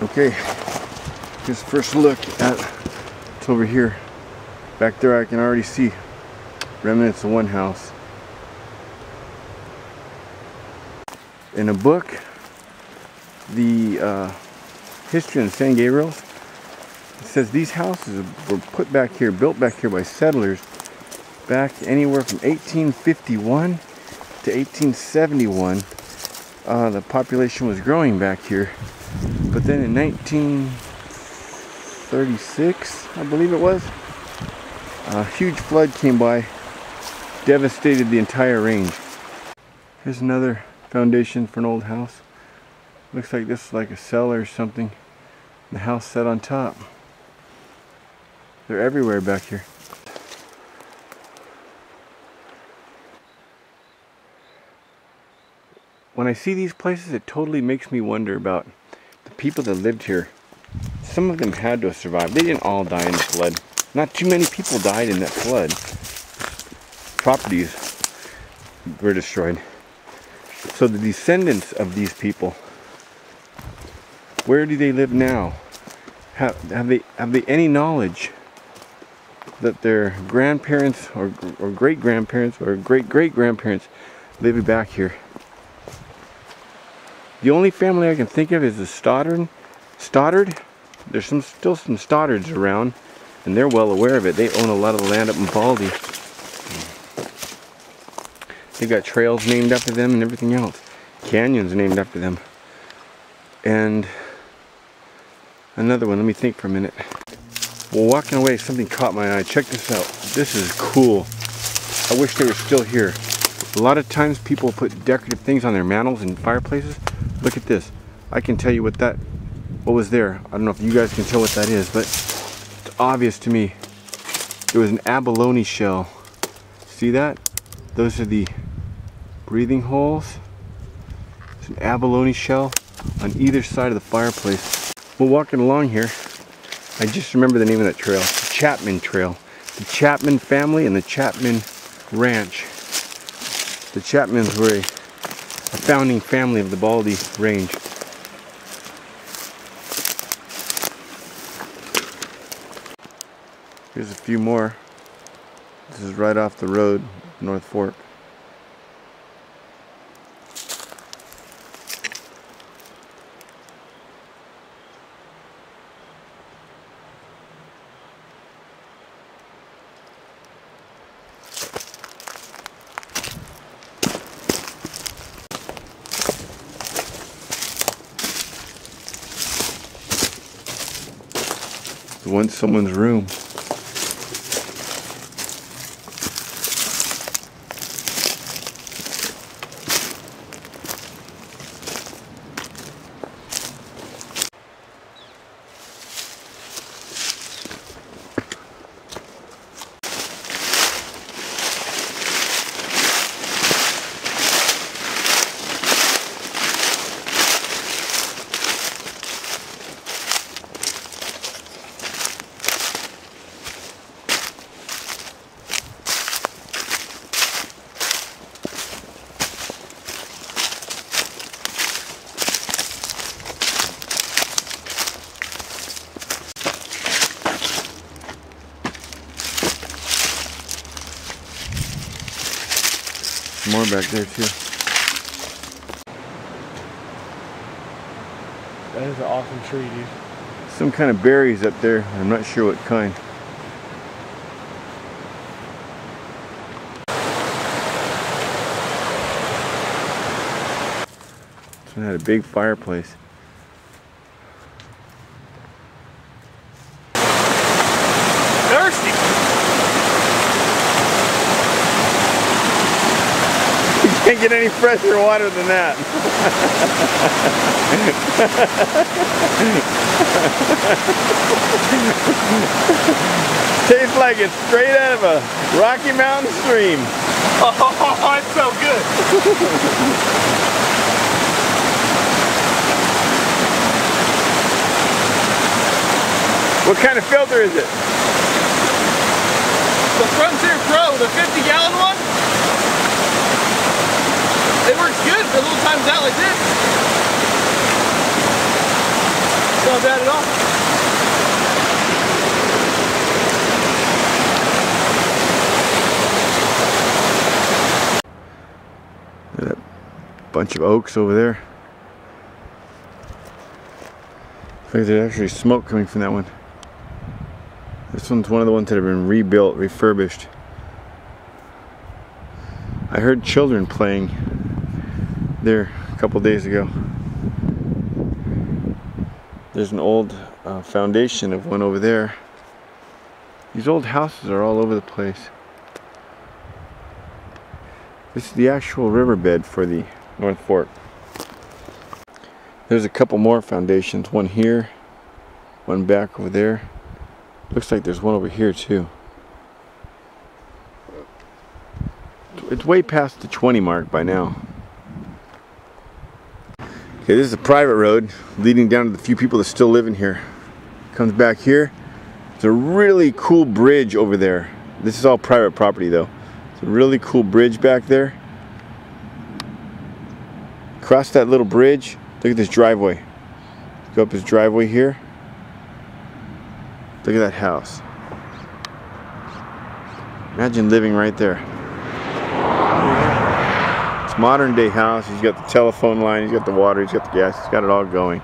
Okay, here's the first look at it's over here. Back there I can already see remnants of one house. In a book, the history in San Gabriel, it says these houses were put back here, built back here by settlers back anywhere from 1851 to 1871. The population was growing back here, but then in 1936, I believe it was, a huge flood came by, devastated the entire range. Here's another foundation for an old house. Looks like this is like a cellar or something. The house set on top. They're everywhere back here. When I see these places, it totally makes me wonder about the people that lived here. Some of them had to have survived. They didn't all die in the flood. Not too many people died in that flood. Properties were destroyed. So the descendants of these people, where do they live now? Have they any knowledge that their grandparents or great-grandparents or great-great-grandparents lived back here? The only family I can think of is the Stoddard. There's still some Stoddards around, and they're well aware of it. They own a lot of the land up in Baldy. They've got trails named after them and everything else. Canyons named after them. And another one, let me think for a minute. Well, walking away, something caught my eye. Check this out. This is cool. I wish they were still here. A lot of times people put decorative things on their mantles and fireplaces. Look at this. I can tell you what was there. I don't know if you guys can tell what that is, but it's obvious to me. It was an abalone shell. See that? Those are the breathing holes. It's an abalone shell on either side of the fireplace. Well, walking along here, I just remember the name of that trail. The Chapman Trail. The Chapman family and the Chapman Ranch. The Chapmans were a founding family of the Baldy Range. Here's a few more. This is right off the road, North Fork. Once someone's room. More back there too. That is an awesome tree, dude. Some kind of berries up there. I'm not sure what kind. This one had a big fireplace. Thirsty! Can't get any fresher water than that. Tastes like it's straight out of a Rocky Mountain stream. Oh, it's so good. What kind of filter is it? The Frontier Pro, the 50-gallon one. It works good for little times out like this. So not bad at all. That bunch of oaks over there. Looks like there's actually smoke coming from that one. This one's one of the ones that have been rebuilt, refurbished. I heard children playing there a couple days ago. There's an old foundation of one over there. These old houses are all over the place. This is the actual riverbed for the North Fork. There's a couple more foundations, one here, one back over there. Looks like there's one over here too. It's way past the 20 mark by now. Okay, this is a private road leading down to the few people that still live in here. Comes back here. There's a really cool bridge over there. This is all private property though. It's a really cool bridge back there. Across that little bridge, look at this driveway. Go up this driveway here. Look at that house. Imagine living right there. It's modern day house. He's got the telephone line, he's got the water, he's got the gas, he's got it all going.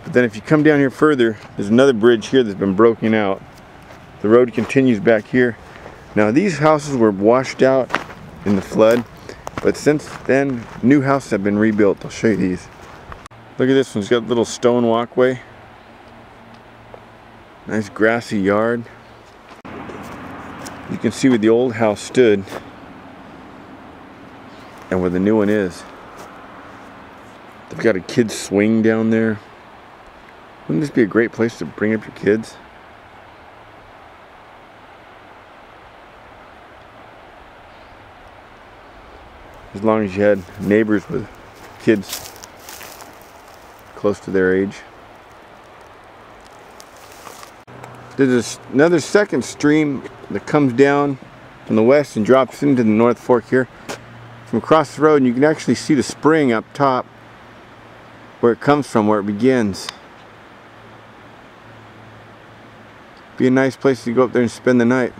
But then if you come down here further, there's another bridge here that's been broken out. The road continues back here. Now these houses were washed out in the flood, but since then new houses have been rebuilt. I'll show you these. Look at this one, it's got a little stone walkway. Nice grassy yard. You can see where the old house stood and where the new one is. They've got a kid's swing down there. Wouldn't this be a great place to bring up your kids? As long as you had neighbors with kids close to their age. There's another second stream that comes down from the west and drops into the North Fork here. From across the road, and you can actually see the spring up top where it comes from, where it begins. Be a nice place to go up there and spend the night.